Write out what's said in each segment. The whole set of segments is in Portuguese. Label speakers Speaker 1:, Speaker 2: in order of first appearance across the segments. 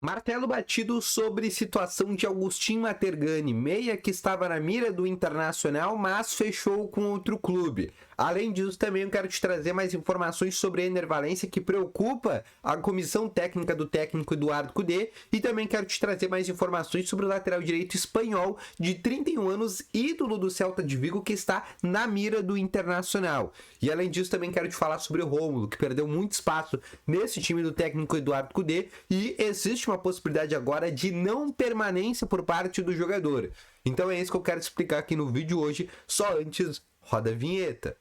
Speaker 1: Martelo batido sobre situação de Agustin Matergani, meia que estava na mira do Internacional, mas fechou com outro clube. Além disso, também eu quero te trazer mais informações sobre a Ener Valencia, que preocupa a comissão técnica do técnico Eduardo Cudê, e também quero te trazer mais informações sobre o lateral direito espanhol de 31 anos, ídolo do Celta de Vigo, que está na mira do Internacional. E além disso, também quero te falar sobre o Rômulo, que perdeu muito espaço nesse time do técnico Eduardo Cudê, e existe uma possibilidade agora de não permanência por parte do jogador. Então é isso que eu quero explicar aqui no vídeo hoje, só antes, roda a vinheta.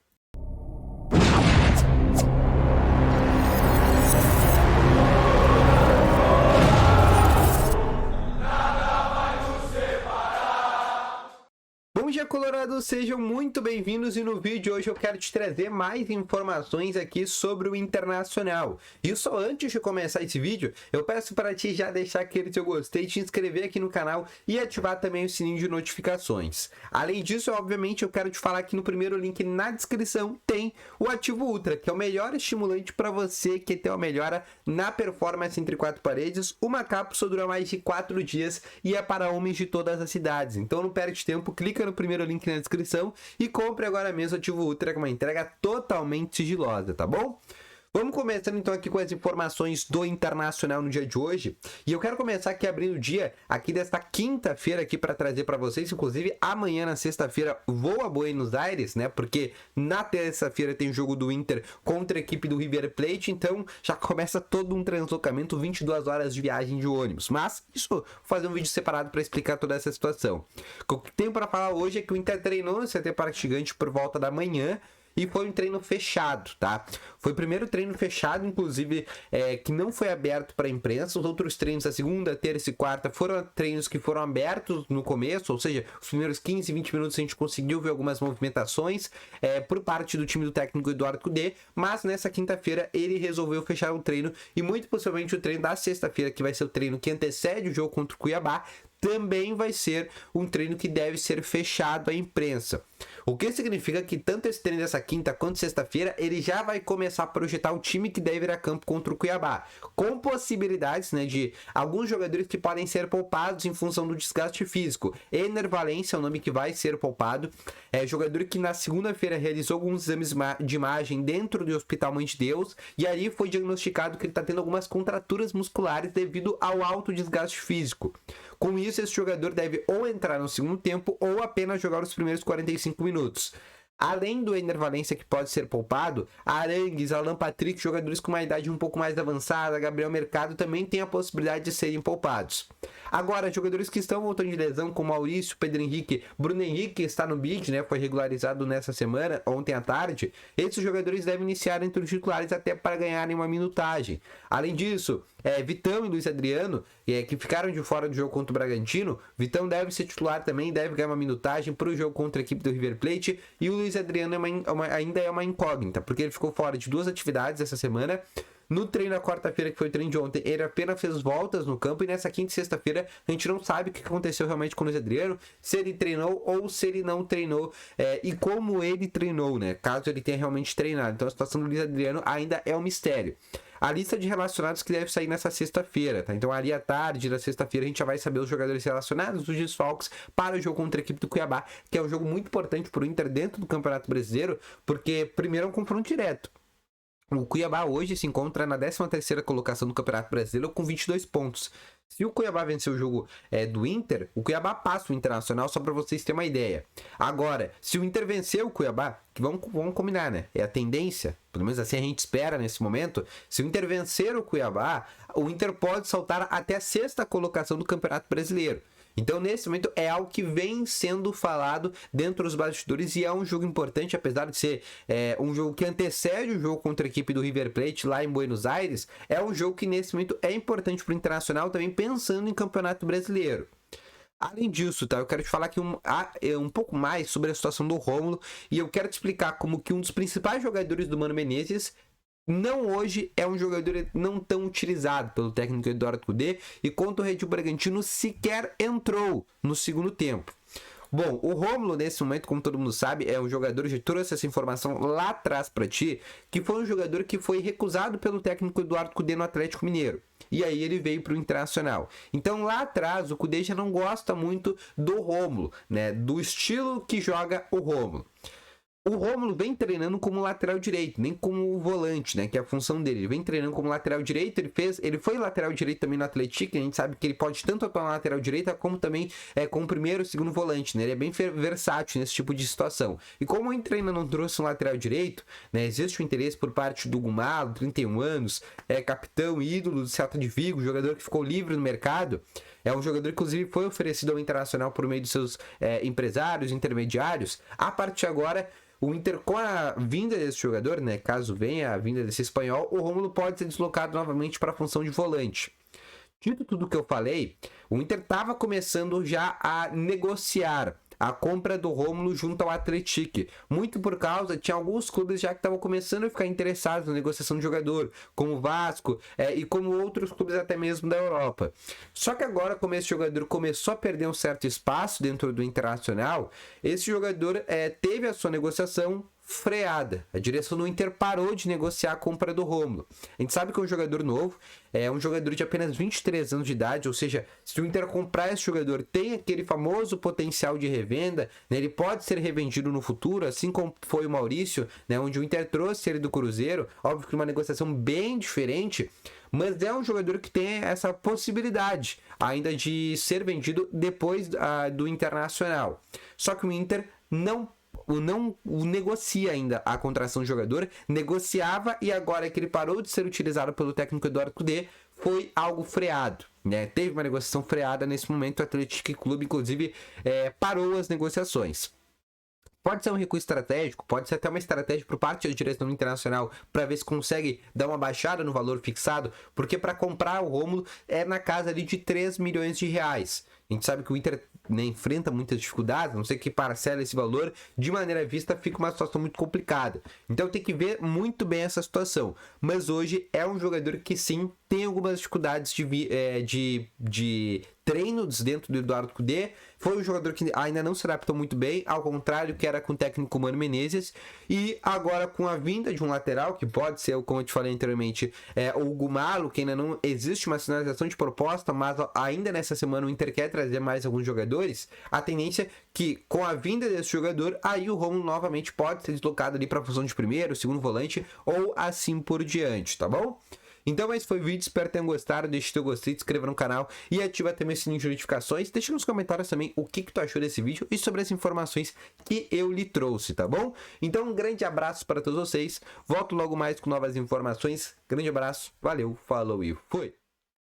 Speaker 1: Bom dia, Colorado! Sejam muito bem-vindos e no vídeo de hoje eu quero te trazer mais informações aqui sobre o Internacional. E só antes de começar esse vídeo, eu peço para ti já deixar aquele teu gostei, te inscrever aqui no canal e ativar também o sininho de notificações. Além disso, obviamente, eu quero te falar que no primeiro link na descrição tem o Ativo Ultra, que é o melhor estimulante para você que tem uma melhora na performance entre quatro paredes. Uma cápsula dura mais de 4 dias e é para homens de todas as cidades. Então não perde tempo, clica no primeiro link na descrição e compre agora mesmo o Ativo Ultra, com uma entrega totalmente sigilosa, tá bom? Vamos começando então aqui com as informações do Internacional no dia de hoje. E eu quero começar aqui abrindo o dia aqui desta quinta-feira aqui para trazer para vocês. Inclusive amanhã na sexta-feira vou a Buenos Aires, né? Porque na terça-feira tem jogo do Inter contra a equipe do River Plate. Então já começa todo um translocamento, 22 horas de viagem de ônibus. Mas isso, vou fazer um vídeo separado para explicar toda essa situação. O que eu tenho para falar hoje é que o Inter treinou no CT Parque Gigante por volta da manhã. E foi um treino fechado, tá? Foi o primeiro treino fechado, inclusive, que não foi aberto para a imprensa. Os outros treinos, a segunda, terça e quarta, foram treinos que foram abertos no começo, ou seja, os primeiros 15, 20 minutos a gente conseguiu ver algumas movimentações por parte do time do técnico Eduardo Cudê, mas nessa quinta-feira ele resolveu fechar o treino e muito possivelmente o treino da sexta-feira, que vai ser o treino que antecede o jogo contra o Cuiabá, também vai ser um treino que deve ser fechado à imprensa. O que significa que tanto esse treino dessa quinta quanto sexta-feira, ele já vai começar a projetar o time que deve ir a campo contra o Cuiabá, com possibilidades, né, de alguns jogadores que podem ser poupados em função do desgaste físico. Ener Valencia é o nome que vai ser poupado, é jogador que na segunda-feira realizou alguns exames de imagem dentro do Hospital Mãe de Deus, e aí foi diagnosticado que ele está tendo algumas contraturas musculares devido ao alto desgaste físico. Com isso, esse jogador deve ou entrar no segundo tempo ou apenas jogar os primeiros 45 minutos. Além do Ener Valencia, que pode ser poupado, Arangues, Alan Patrick, jogadores com uma idade um pouco mais avançada, Gabriel Mercado, também tem a possibilidade de serem poupados. Agora, jogadores que estão voltando de lesão, como Maurício, Pedro Henrique, Bruno Henrique está no bid, né? Foi regularizado nessa semana, ontem à tarde. Esses jogadores devem iniciar entre os titulares até para ganharem uma minutagem. Além disso, Vitão e Luiz Adriano, que ficaram de fora do jogo contra o Bragantino, Vitão deve ser titular também, deve ganhar uma minutagem para o jogo contra a equipe do River Plate, e o Luiz Adriano ainda é uma incógnita, porque ele ficou fora de 2 atividades essa semana. No treino na quarta-feira, que foi o treino de ontem, ele apenas fez voltas no campo, e nessa quinta e sexta-feira a gente não sabe o que aconteceu realmente com o Luiz Adriano, se ele treinou ou se ele não treinou, e como ele treinou, né? Caso ele tenha realmente treinado. Então a situação do Luiz Adriano ainda é um mistério. A lista de relacionados que deve sair nessa sexta-feira, tá? Então ali à tarde da sexta-feira a gente já vai saber os jogadores relacionados, os desfalques para o jogo contra a equipe do Cuiabá, que é um jogo muito importante para o Inter dentro do Campeonato Brasileiro, porque primeiro é um confronto direto. O Cuiabá hoje se encontra na 13ª colocação do Campeonato Brasileiro com 22 pontos. Se o Cuiabá vencer o jogo do Inter, o Cuiabá passa o Internacional, só para vocês terem uma ideia. Agora, se o Inter vencer o Cuiabá, que vamos combinar, né? É a tendência, pelo menos assim a gente espera nesse momento. Se o Inter vencer o Cuiabá, o Inter pode saltar até a 6ª colocação do Campeonato Brasileiro. Então, nesse momento, é algo que vem sendo falado dentro dos bastidores e é um jogo importante, apesar de ser um jogo que antecede o jogo contra a equipe do River Plate lá em Buenos Aires. É um jogo que, nesse momento, é importante para o Internacional, também pensando em Campeonato Brasileiro. Além disso, tá? Eu quero te falar aqui um pouco mais sobre a situação do Rômulo, e eu quero te explicar como que um dos principais jogadores do Mano Menezes não hoje é um jogador não tão utilizado pelo técnico Eduardo Cudê, e contra o Red Bull Bragantino sequer entrou no segundo tempo. Bom, o Rômulo, nesse momento, como todo mundo sabe, é um jogador, já trouxe essa informação lá atrás pra ti, que foi um jogador que foi recusado pelo técnico Eduardo Cudê no Atlético Mineiro. E aí ele veio para o Internacional. Então lá atrás o Cudê já não gosta muito do Rômulo, né? Do estilo que joga o Rômulo. O Rômulo vem treinando como lateral direito, nem como volante, né? Que é a função dele. Ele vem treinando como lateral direito, ele foi lateral direito também no Atlético, a gente sabe que ele pode tanto atuar na lateral direita como também como primeiro e segundo volante, né? Ele é bem versátil nesse tipo de situação. E como o treino não trouxe um lateral direito, né? Existe um interesse por parte do Gumalo, 31 anos, capitão e ídolo do Celta de Vigo, jogador que ficou livre no mercado. É um jogador que, inclusive, foi oferecido ao Internacional por meio de seus empresários, intermediários. A partir de agora, o Inter, com a vinda desse jogador, né, caso venha a vinda desse espanhol, o Rômulo pode ser deslocado novamente para a função de volante. Dito tudo que eu falei, o Inter estava começando já a negociar a compra do Rômulo junto ao Atlético. Muito por causa, tinha alguns clubes já que estavam começando a ficar interessados na negociação do jogador, como o Vasco e como outros clubes até mesmo da Europa. Só que agora, como esse jogador começou a perder um certo espaço dentro do Internacional, esse jogador teve a sua negociação freada. A direção do Inter parou de negociar a compra do Rômulo. A gente sabe que é um jogador novo, é um jogador de apenas 23 anos de idade, ou seja, se o Inter comprar esse jogador, tem aquele famoso potencial de revenda, né? Ele pode ser revendido no futuro, assim como foi o Maurício, né? Onde o Inter trouxe ele do Cruzeiro, óbvio que uma negociação bem diferente, mas é um jogador que tem essa possibilidade ainda de ser vendido depois do Internacional. Só que o Inter não negocia ainda a contratação do jogador, negociava e agora que ele parou de ser utilizado pelo técnico Eduardo Cudê, foi algo freado, né? Teve uma negociação freada nesse momento, o Atlético Clube, inclusive, parou as negociações. Pode ser um recurso estratégico, pode ser até uma estratégia por parte da direção internacional para ver se consegue dar uma baixada no valor fixado, porque para comprar o Rômulo é na casa ali de 3 milhões de reais. A gente sabe que o Inter, né, enfrenta muitas dificuldades, não sei que parcela esse valor, de maneira vista fica uma situação muito complicada. Então tem que ver muito bem essa situação. Mas hoje é um jogador que sim tem algumas dificuldades de treinos dentro do Eduardo Cudê. Foi um jogador que ainda não se adaptou muito bem, ao contrário que era com o técnico Mano Menezes. E agora com a vinda de um lateral, que pode ser, como eu te falei anteriormente, o Gumalo, que ainda não existe uma sinalização de proposta, mas ainda nessa semana o Inter quer trazer mais alguns jogadores. A tendência é que com a vinda desse jogador, aí o Rômulo novamente pode ser deslocado ali para a função de primeiro, segundo volante ou assim por diante, tá bom? Então esse foi o vídeo, espero que tenham gostado, deixe teu gostei, se inscreva no canal e ativa também o sininho de notificações. Deixa nos comentários também o que tu achou desse vídeo e sobre as informações que eu lhe trouxe, tá bom? Então um grande abraço para todos vocês, volto logo mais com novas informações, grande abraço, valeu, falou e fui!